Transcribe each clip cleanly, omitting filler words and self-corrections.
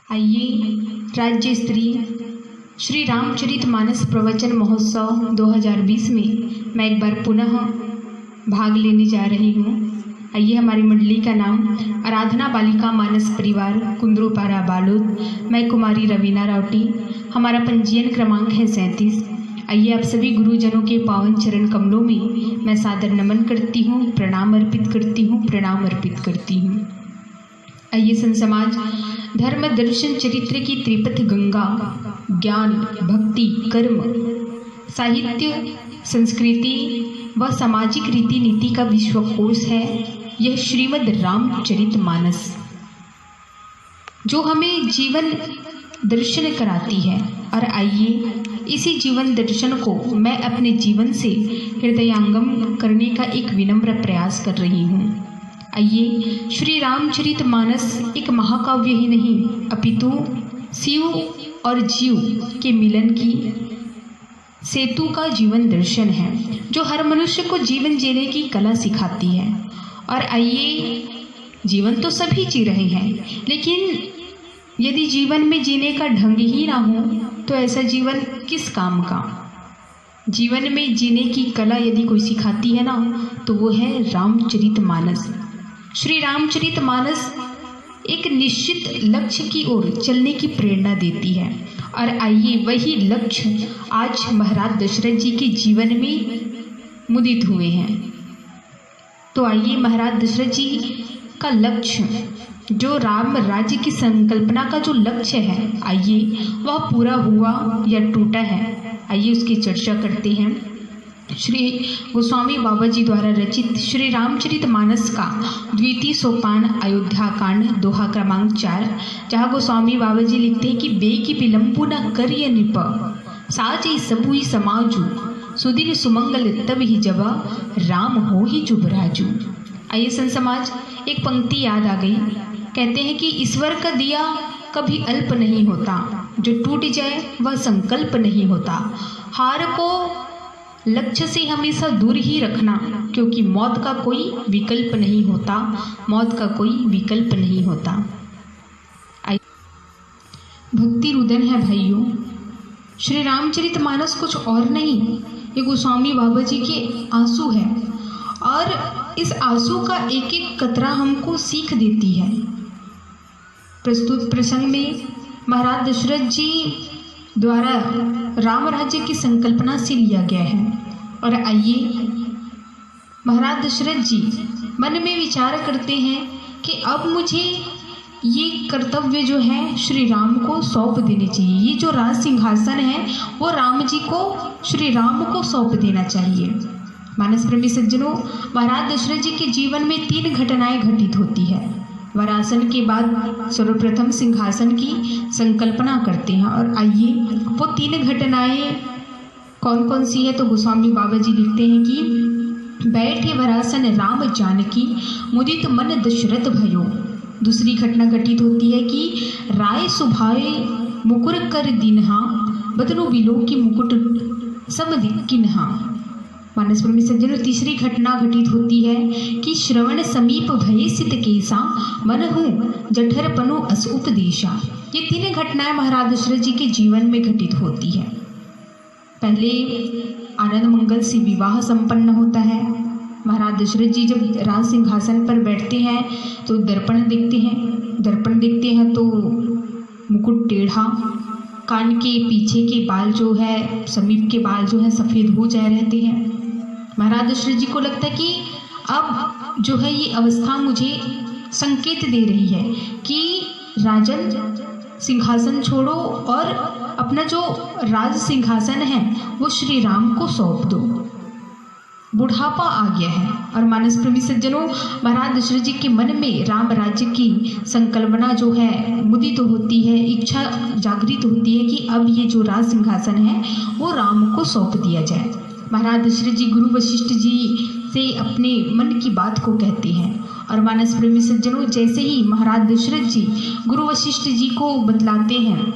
आइए राज्य स्तरीय श्री रामचरितमानस प्रवचन महोत्सव 2020 में मैं एक बार पुनः भाग लेने जा रही हूँ। आइए, हमारी मंडली का नाम आराधना बालिका मानस परिवार कुंद्रुपारा बालोद। मैं कुमारी रवीना रावटी। हमारा पंजीयन क्रमांक है 37। आइए, आप सभी गुरुजनों के पावन चरण कमलों में मैं सादर नमन करती हूँ, प्रणाम अर्पित करती हूँ। आइए, संत समाज धर्म दर्शन चरित्र की त्रिपथ गंगा ज्ञान भक्ति कर्म साहित्य संस्कृति व सामाजिक रीति नीति का विश्वकोश है यह श्रीमद् रामचरितमानस, जो हमें जीवन दर्शन कराती है। और आइए, इसी जीवन दर्शन को मैं अपने जीवन से हृदयांगम करने का एक विनम्र प्रयास कर रही हूँ। आइए, श्री रामचरितमानस एक महाकाव्य ही नहीं अपितु शिव और जीव के मिलन की सेतु का जीवन दर्शन है, जो हर मनुष्य को जीवन जीने की कला सिखाती है। और आइए, जीवन तो सभी जी रहे हैं, लेकिन यदि जीवन में जीने का ढंग ही ना हो तो ऐसा जीवन किस काम का। जीवन में जीने की कला यदि कोई सिखाती है ना, तो वो है रामचरितमानस। श्री रामचरितमानस एक निश्चित लक्ष्य की ओर चलने की प्रेरणा देती है। और आइए, वही लक्ष्य आज महाराज दशरथ जी के जीवन में मुदित हुए हैं। तो आइए, महाराज दशरथ जी का लक्ष्य, जो राम राज्य की संकल्पना का जो लक्ष्य है, आइए वह पूरा हुआ या टूटा है, आइए उसकी चर्चा करते हैं। श्री गोस्वामी बाबा जी द्वारा रचित श्री रामचरितमानस का द्वितीय सोपान अयोध्या कांड दोहा क्रमांक 4, जहाँ गोस्वामी बाबा जी लिखते हैं कि बेकी विलंबु न करिय नृप साज सबुई समाजू सुदिन सुमंगल तब ही जब राम हो ही जुबराजू। आइए संत समाज, एक पंक्ति याद आ गई। कहते हैं कि ईश्वर का दिया कभी अल्प नहीं होता, जो टूट जाए वह संकल्प नहीं होता। हार को लक्ष्य से हमेशा दूर ही रखना, क्योंकि मौत का कोई विकल्प नहीं होता, मौत का कोई विकल्प नहीं होता। भक्ति रुदन है भाइयों, श्री रामचरितमानस कुछ और नहीं, ये गोस्वामी बाबा जी के आंसू है। और इस आंसू का एक एक कतरा हमको सीख देती है। प्रस्तुत प्रसंग में महाराज दशरथ जी द्वारा राम राज्य की संकल्पना से लिया गया है। और आइए, महाराज दशरथ जी मन में विचार करते हैं कि अब मुझे ये कर्तव्य जो है श्री राम को सौंप देने चाहिए। ये जो राज सिंहासन है वो राम जी को, श्री राम को सौंप देना चाहिए। मानस प्रेमी सज्जनों, महाराज दशरथ जी के जीवन में 3 घटनाएं घटित होती है। वरासन के बाद सर्वप्रथम सिंहासन की संकल्पना करते हैं। और आइए, वो 3 घटनाएं कौन कौन सी है, तो गोस्वामी बाबा जी लिखते हैं कि बैठे वरासन राम जानकी मुदित मन दशरथ भयो। दूसरी घटना घटित होती है कि राय सुभाए मुकुर कर दिन्हा बदनु बिलो की मुकुट समदि किन्हा। मानस प्रेमी सज्जनों, तीसरी घटना घटित होती है कि श्रवण समीप भय सित केसा मन हूँ जठर पनु अस उपदेशा। ये 3 घटनाएं महाराज दशरथ जी के जीवन में घटित होती है। पहले आनंद मंगल से विवाह संपन्न होता है। महाराज दशरथ जी जब राज सिंहासन पर बैठते हैं तो दर्पण देखते हैं तो मुकुट टेढ़ा, कान के पीछे के बाल जो है, समीप के बाल जो है सफ़ेद हो जाए रहते हैं। महाराज दशरथ जी को लगता है कि अब जो है ये अवस्था मुझे संकेत दे रही है कि राजन, सिंहासन छोड़ो और अपना जो राज सिंहासन है वो श्री राम को सौंप दो। बुढ़ापा आ गया है। और मानस प्रेमी सज्जनों, महाराज दशरथ जी के मन में राम राज्य की संकल्पना जो है मुदित होती है, इच्छा जागृत होती है कि अब ये जो राज सिंहासन है वो राम को सौंप दिया जाए। महाराज दशरथ जी गुरु वशिष्ठ जी से अपने मन की बात को कहते हैं। और मानस प्रेमी सज्जनों, जैसे ही महाराज दशरथ जी गुरु वशिष्ठ जी को बतलाते हैं,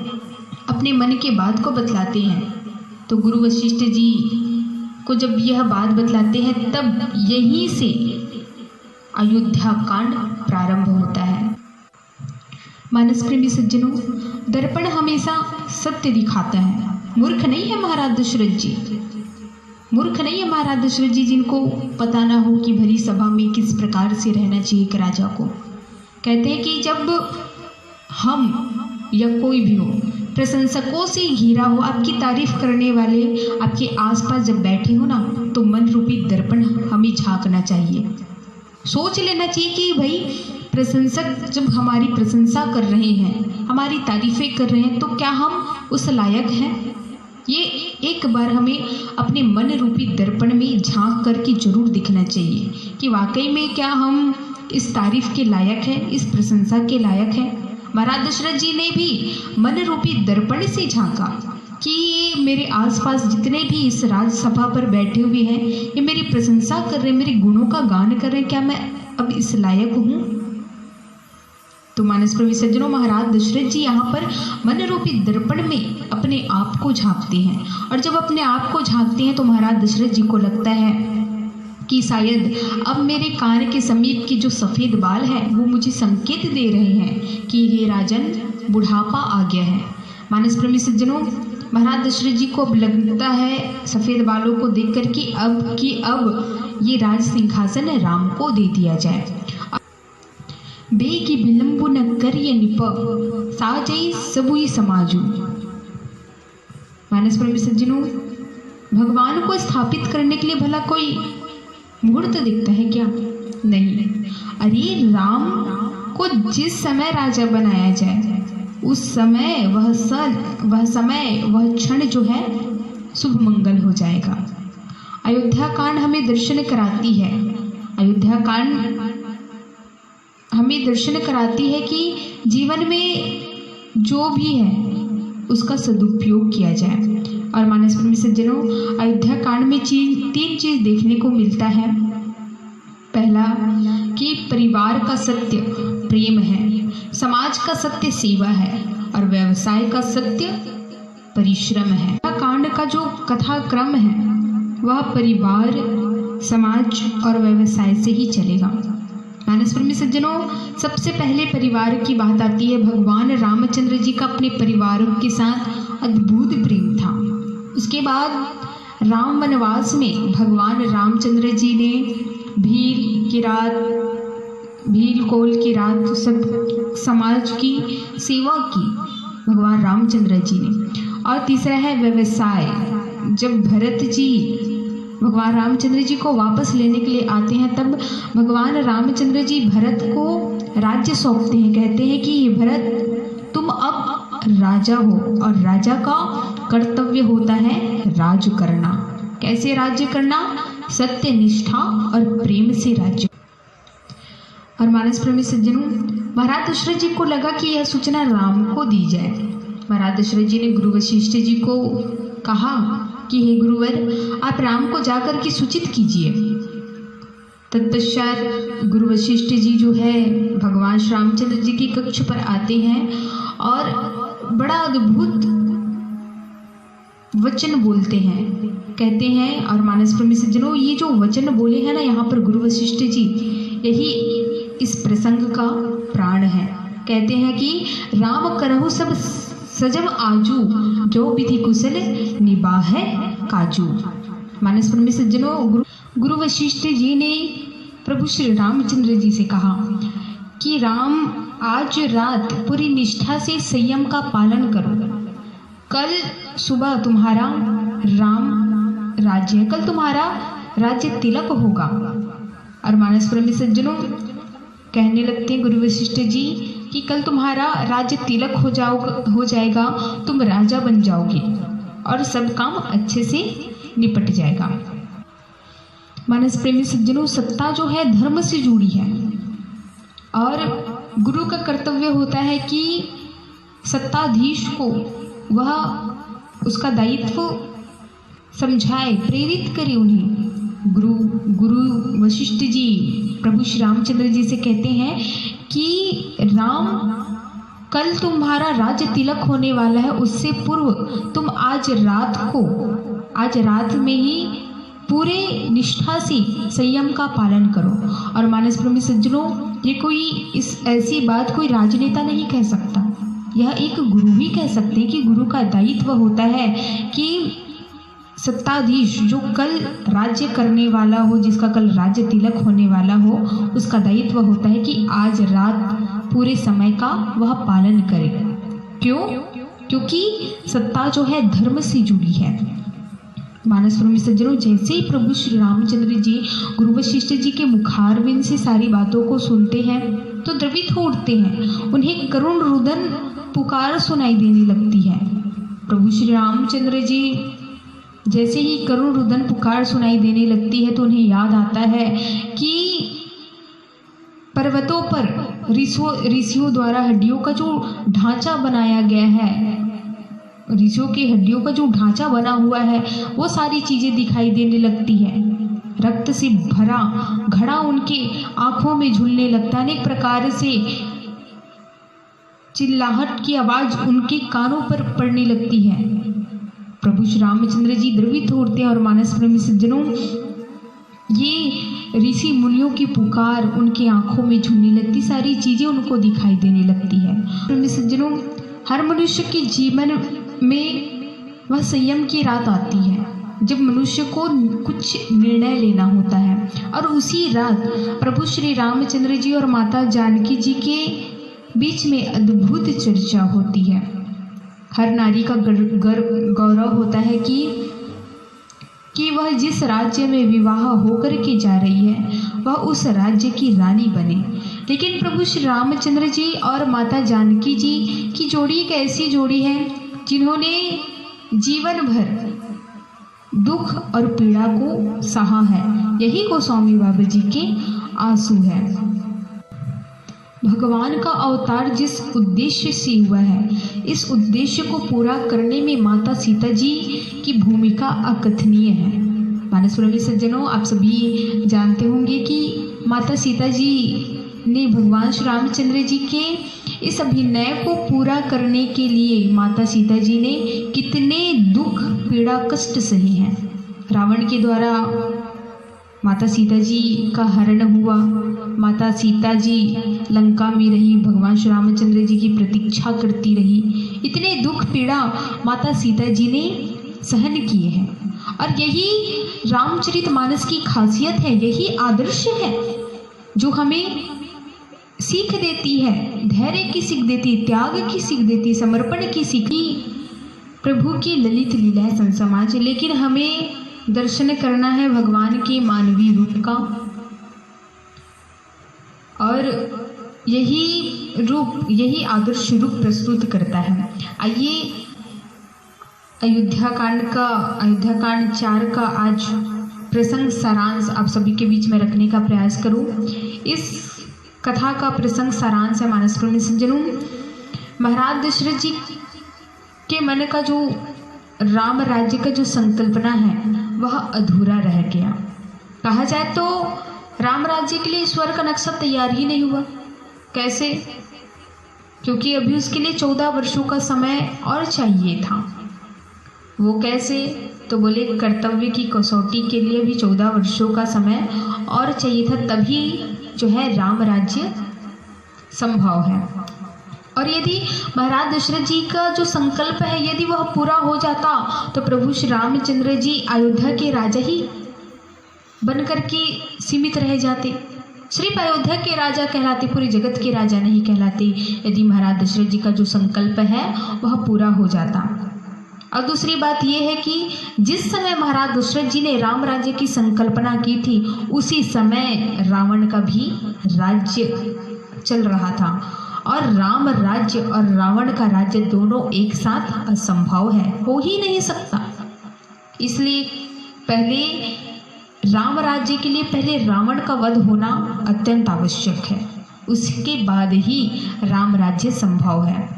अपने मन के बात को बतलाते हैं, तो गुरु वशिष्ठ जी को जब यह बात बतलाते हैं, तब यहीं से अयोध्या कांड प्रारंभ होता है। मानस प्रेमी सज्जनों, दर्पण हमेशा सत्य दिखाता है। मूर्ख नहीं है महाराज दशरथ जी, मूर्ख नहीं है महाराज दशरथ जी, जिनको पता ना हो कि भरी सभा में किस प्रकार से रहना चाहिए एक राजा को। कहते हैं कि जब हम या कोई भी हो प्रशंसकों से घिरा हो, आपकी तारीफ करने वाले आपके आसपास जब बैठे हो ना, तो मन रूपी दर्पण हमें झांकना चाहिए। सोच लेना चाहिए कि भाई प्रशंसक जब हमारी प्रशंसा कर रहे हैं, हमारी तारीफें कर रहे हैं, तो क्या हम उस लायक हैं? ये एक बार हमें अपने मन रूपी दर्पण में झांक करके जरूर दिखना चाहिए कि वाकई में क्या हम इस तारीफ के लायक हैं, इस प्रशंसा के लायक हैं। महाराज दशरथ जी ने भी मन रूपी दर्पण से झांका कि मेरे आसपास जितने भी इस राजसभा पर बैठे हुए हैं, ये मेरी प्रशंसा कर रहे हैं, मेरे गुणों का गान कर रहे हैं, क्या मैं अब इस लायक हूँ? तो मानस प्रेमी सज्जनों, महाराज दशरथ जी यहाँ पर मन रूपी दर्पण में अपने आप को झांकते हैं, और जब अपने आप को झांकते हैं तो महाराज दशरथ जी को लगता है कि शायद अब मेरे कान के समीप के जो सफ़ेद बाल हैं वो मुझे संकेत दे रहे हैं कि हे राजन, बुढ़ापा आ गया है। मानस प्रेमी सज्जनों, महाराज दशरथ जी को अब लगता है सफ़ेद बालों को देखकर कि अब ये राज सिंहासन राम को दे दिया जाए। बेगी विलंबु न करिय निप साजई सबुई समाजू। मानस प्रेमी सज्जनों, भगवान को स्थापित करने के लिए भला कोई मुहूर्त दिखता है क्या? नहीं। अरे राम को जिस समय राजा बनाया जाए, उस समय वह क्षण जो है शुभ मंगल हो जाएगा। अयोध्या कांड हमें दर्शन कराती है, अयोध्या कांड हमें दर्शन कराती है कि जीवन में जो भी है उसका सदुपयोग किया जाए। और मानस प्रेमी सज्जनों, अयोध्या कांड में तीन चीज देखने को मिलता है। पहला कि परिवार का सत्य प्रेम है, समाज का सत्य सेवा है, और व्यवसाय का सत्य परिश्रम है। कांड का जो कथाक्रम है वह परिवार, समाज और व्यवसाय से ही चलेगा। मानस प्रेमी सज्जनों, सबसे पहले परिवार की बात आती है। भगवान रामचंद्र जी का अपने परिवारों के साथ अद्भुत प्रेम था। उसके बाद राम वनवास में भगवान रामचंद्र जी ने भील कोल की रात सब समाज की सेवा की भगवान रामचंद्र जी ने। और तीसरा है व्यवसाय। जब भरत जी भगवान रामचंद्र जी को वापस लेने के लिए आते हैं, तब भगवान रामचंद्र जी भरत को राज्य सौंपते हैं। कहते हैं कि भरत, तुम अब राजा हो, और राजा का कर्तव्य होता है राज्य करना। कैसे राज्य करना? सत्य, निष्ठा और प्रेम से राज्य। और मानस प्रेमी सज्जनों, महाराज दशरथ जी को लगा कि यह सूचना राम को दी जाए। महाराज दशरथ जी ने गुरु वशिष्ठ जी को कहा कि हे गुरुवर, आप राम को जाकर के सूचित कीजिए। तत्पश्चात गुरु वशिष्ठ जी जो है भगवान श्री रामचंद्र जी के कक्ष पर आते हैं और बड़ा अद्भुत वचन बोलते हैं। कहते हैं, और मानस प्रेमी सज्जनों, ये जो वचन बोले हैं ना यहाँ पर गुरु वशिष्ठ जी, यही इस प्रसंग का प्राण है। कहते हैं कि राम करहु सब सजम आजू, जो विधि कुशल निबाहे काजू। मानस प्रेमी सज्जनों, गुरु वशिष्ठ जी ने प्रभु श्री रामचंद्र जी से कहा कि राम, आज रात पूरी निष्ठा से संयम का पालन करो। कल सुबह तुम्हारा राम राज्य, कल तुम्हारा राज्य तिलक होगा। और मानस प्रेमी सज्जनों, कहने लगते हैं गुरु वशिष्ठ जी कि कल तुम्हारा राज्य तिलक हो जाएगा, तुम राजा बन जाओगे और सब काम अच्छे से निपट जाएगा। मानस प्रेमी सज्जनों, सत्ता जो है धर्म से जुड़ी है, और गुरु का कर्तव्य होता है कि सत्ताधीश को वह उसका दायित्व समझाए, प्रेरित करे उन्हें। गुरु वशिष्ठ जी प्रभु श्री रामचंद्र जी से कहते हैं कि राम, कल तुम्हारा राज्य तिलक होने वाला है, उससे पूर्व तुम आज रात में ही पूरे निष्ठा से संयम का पालन करो। और मानस प्रेमी सज्जनों, ये कोई इस ऐसी बात कोई राजनेता नहीं कह सकता, यह एक गुरु ही कह सकते हैं कि गुरु का दायित्व होता है कि सत्ताधीश जो कल राज्य करने वाला हो, जिसका कल राज्य तिलक होने वाला हो, उसका दायित्व होता है कि आज रात पूरे समय का वह पालन करे। क्यों? क्योंकि सत्ता जो है धर्म से जुड़ी है। मानस प्रेमी सज्जनों, जैसे ही प्रभु श्री रामचंद्र जी गुरु वशिष्ठ जी के मुखारविंद से सारी बातों को सुनते हैं तो द्रवित हो उठते हैं। उन्हें करुण रुदन पुकार सुनाई देने लगती है। प्रभु श्री रामचंद्र जी जैसे ही करुण रुदन पुकार सुनाई देने लगती है तो उन्हें याद आता है कि पर्वतों पर ऋषियों द्वारा हड्डियों का जो ढांचा बनाया गया है, ऋषियों की हड्डियों का जो ढांचा बना हुआ है, वो सारी चीजें दिखाई देने लगती है। रक्त से भरा घड़ा उनके आंखों में झूलने लगता है। अनेक प्रकार से चिल्लाहट की आवाज उनके कानों पर पड़ने लगती है। प्रभु श्री रामचंद्र जी द्रवित होते हैं और मानस प्रेमी सज्जनों, ये ऋषि मुनियों की पुकार उनकी आंखों में झूलने लगती, सारी चीजें उनको दिखाई देने लगती है। प्रेमी सज्जनों, हर मनुष्य के जीवन में वह संयम की रात आती है जब मनुष्य को कुछ निर्णय लेना होता है, और उसी रात प्रभु श्री रामचंद्र जी और माता जानकी जी के बीच में अद्भुत चर्चा होती है। हर नारी का गौरव होता है कि वह जिस राज्य में विवाह होकर के जा रही है वह उस राज्य की रानी बने। लेकिन प्रभु श्री रामचंद्र जी और माता जानकी जी की जोड़ी एक ऐसी जोड़ी है जिन्होंने जीवन भर दुख और पीड़ा को सहा है। यही गोस्वामी बाबा जी के आंसू है। भगवान का अवतार जिस उद्देश्य से हुआ है, इस उद्देश्य को पूरा करने में माता सीता जी की भूमिका अकथनीय है। मानस प्रेमी सज्जनों, आप सभी जानते होंगे कि माता सीता जी ने भगवान श्री रामचंद्र जी के इस अभिनय को पूरा करने के लिए माता सीता जी ने कितने दुख पीड़ा कष्ट सहे हैं। रावण के द्वारा माता सीता जी का हरण हुआ, माता सीता जी लंका में रही, भगवान श्री रामचंद्र जी की प्रतीक्षा करती रही। इतने दुख पीड़ा माता सीता जी ने सहन किए हैं, और यही रामचरितमानस की खासियत है, यही आदर्श है जो हमें सीख देती है, धैर्य की सीख देती, त्याग की सीख देती, समर्पण की सीख। प्रभु की ललित लीला है संसमाज, लेकिन हमें दर्शन करना है भगवान के मानवीय रूप का, और यही रूप, यही आदर्श रूप प्रस्तुत करता है। आइए अयोध्या कांड 4 का आज प्रसंग सारांश आप सभी के बीच में रखने का प्रयास करूं। इस कथा का प्रसंग सारांश है मानस प्रेमी सज्जनों, महाराज दशरथ जी के मन का जो राम राज्य का जो संकल्पना है वह अधूरा रह गया। कहा जाए तो राम राज्य के लिए ईश्वर का नक्शा तैयार ही नहीं हुआ। कैसे? क्योंकि अभी उसके लिए 14 वर्षों का समय और चाहिए था। वो कैसे? तो बोले कर्तव्य की कसौटी के लिए भी 14 वर्षों का समय और चाहिए था, तभी जो है राम राज्य संभव है। और यदि महाराज दशरथ जी का जो संकल्प है यदि वह पूरा हो जाता तो प्रभु श्री रामचंद्र जी अयोध्या के राजा ही बनकर के सीमित रह जाते, सिर्फ अयोध्या के राजा कहलाते, पूरे जगत के राजा नहीं कहलाते, यदि महाराज दशरथ जी का जो संकल्प है वह पूरा हो जाता। और दूसरी बात यह है कि जिस समय महाराज दशरथ जी ने राम राज्य की संकल्पना की थी उसी समय रावण का भी राज्य चल रहा था, और राम राज्य और रावण का राज्य दोनों एक साथ असंभव है, हो ही नहीं सकता। इसलिए पहले राम राज्य के लिए पहले रावण का वध होना अत्यंत आवश्यक है, उसके बाद ही राम राज्य संभव है।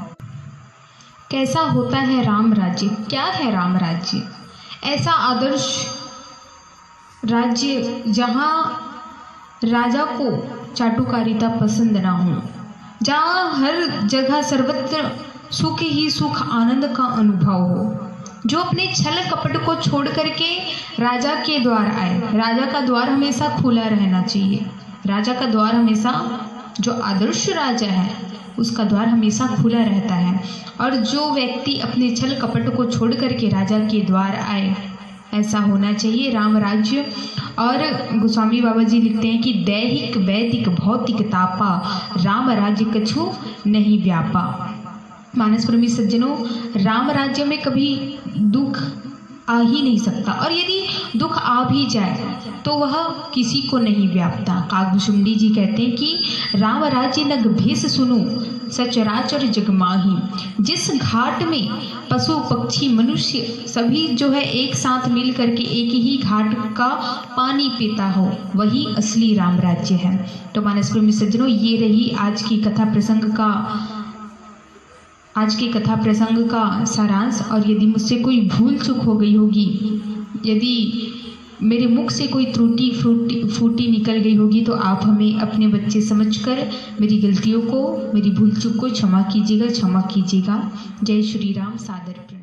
कैसा होता है राम राज्य? क्या है राम राज्य? ऐसा आदर्श राज्य जहाँ राजा को चाटुकारिता पसंद ना हो, जहाँ हर जगह सर्वत्र सुख ही सुख, आनंद का अनुभव हो, जो अपने छल कपट को छोड़ करके राजा के द्वार आए। राजा का द्वार हमेशा खुला रहना चाहिए, राजा का द्वार हमेशा जो आदर्श राजा है उसका द्वार हमेशा खुला रहता है, और जो व्यक्ति अपने छल कपट को छोड़ करके राजा के द्वार आए, ऐसा होना चाहिए राम राज्य। और गोस्वामी बाबा जी लिखते हैं कि दैहिक वैदिक भौतिक तापा, राम राज्य कछु नहीं व्यापा। मानस प्रेमी सज्जनों, राम राज्य में कभी दुख आ ही नहीं सकता, और यदि दुख आ भी जाए तो वह किसी को नहीं व्यापता। कागभूषुंडी जी कहते हैं कि राम राज्य नग भेष सुनो, सचराचर जगमाही। जिस घाट में पशु पक्षी मनुष्य सभी जो है एक साथ मिल करके एक ही घाट का पानी पीता हो, वही असली राम राज्य है। तो मानस प्रेमी सज्जनों, ये रही आज की कथा प्रसंग का सारांश। और यदि मुझसे कोई भूल चूक हो गई होगी, यदि मेरे मुख से कोई त्रुटि फूटी निकल गई होगी, तो आप हमें अपने बच्चे समझकर मेरी गलतियों को, मेरी भूल चूक को क्षमा कीजिएगा। जय श्री राम। सादर।